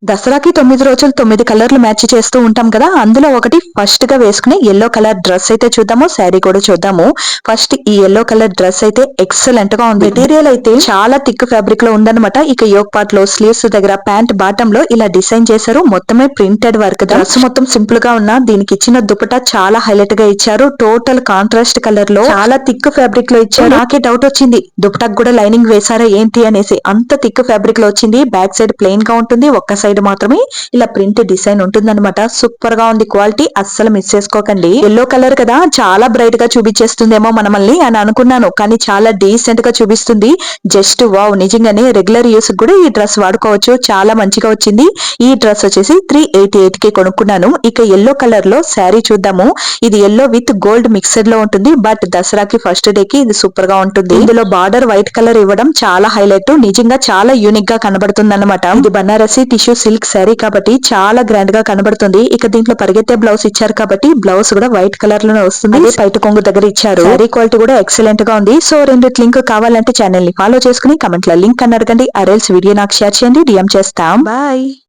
దసరాకి 9 రోజులు 9 కలర్లు మ్యాచ్ చేస్తూ ఉంటాం కదా! అందులో ఒకటి ఫస్ట్ గా వేసుకునే యెల్లో కలర్ డ్రెస్ అయితే చూద్దాము. శారీ కూడా చూద్దాము. ఫస్ట్ ఈ యెల్లో కలర్ డ్రెస్ అయితే ఎక్సలెంట్ గా ఉంది. మెటీరియల్ అయితే చాలా థిక్ ఫ్యాబ్రిక్ లో ఉందన్నమాట. ఇక యోక్ పార్ట్ లో స్లీవ్స్ దగ్గర ప్యాంట్ బాటమ్ లో ఇలా డిజైన్ చేశారు. మొత్తమే ప్రింటెడ్ వర్క్. డ్రెస్ మొత్తం సింపుల్ గా ఉన్న దీనికి ఇచ్చిన దుపట్టా చాలా హైలైట్ గా ఇచ్చారు. టోటల్ కాంట్రాస్ట్ కలర్ లో చాలా థిక్ ఫ్యాబ్రిక్ లో ఇచ్చారు. నాకే డౌట్ వచ్చింది దుపట్టాకు కూడా లైనింగ్ వేసారా ఏంటి అనేసి. అంత థిక్ ఫ్యాబ్రిక్ లో వచ్చింది. బ్యాక్ సైడ్ ప్లెయిన్ గా ఉంటుంది. ఒక్క సైడ్ మాత్రమే ఇలా ప్రింట్ డిజైన్ ఉంటుందన్నమాట. సూపర్ గా ఉంది క్వాలిటీ. అస్సలు మిస్ చేసుకోకండి. ఎల్లో కలర్ కదా చాలా బ్రైట్ గా చూపించేస్తుందేమో మనల్ని అని అనుకున్నాను. కానీ చాలా డీసెంట్ గా చూపిస్తుంది. జస్ట్ వావ్, నిజంగానే రెగ్యులర్ యూస్ కూడా ఈ డ్రెస్ వాడుకోవచ్చు. చాలా మంచిగా వచ్చింది. ఈ డ్రెస్ వచ్చేసి 388 కి కొనుక్కున్నాను. ఇక ఎల్లో కలర్ లో శారీ చూద్దాము. ఇది ఎల్లో విత్ గోల్డ్ మిక్స్డ్ లో ఉంటుంది. బట్ దసరాకి ఫస్ట్ డే కి ఇది సూపర్ గా ఉంటుంది. ఇందులో బార్డర్ వైట్ కలర్ ఇవ్వడం చాలా హైలైట్. నిజంగా చాలా యూనిక్ గా కనబడుతుంది అనమాట. ఇది బనారసి టిష్యూ సిల్క్ శారీ కాబట్టి చాలా గ్రాండ్ గా కనబడుతుంది. ఇక దీంట్లో పరిగెత్తే బ్లౌజ్ ఇచ్చారు కాబట్టి బ్లౌజ్ కూడా వైట్ కలర్ లోనే వస్తుంది. అదే పైట కొంగు దగ్గర ఇచ్చారు. శారీ క్వాలిటీ కూడా ఎక్సలెంట్ గా ఉంది. సో రెండిటి లింక్ కావాలంటే ఛానల్ ని ఫాలో చేసుకుని కమెంట్ లో లింక్ అని అడగండి. అరెల్స్ వీడియో నాకు షేర్ చేయండి. డిఎం చేస్తాం. బాయ్.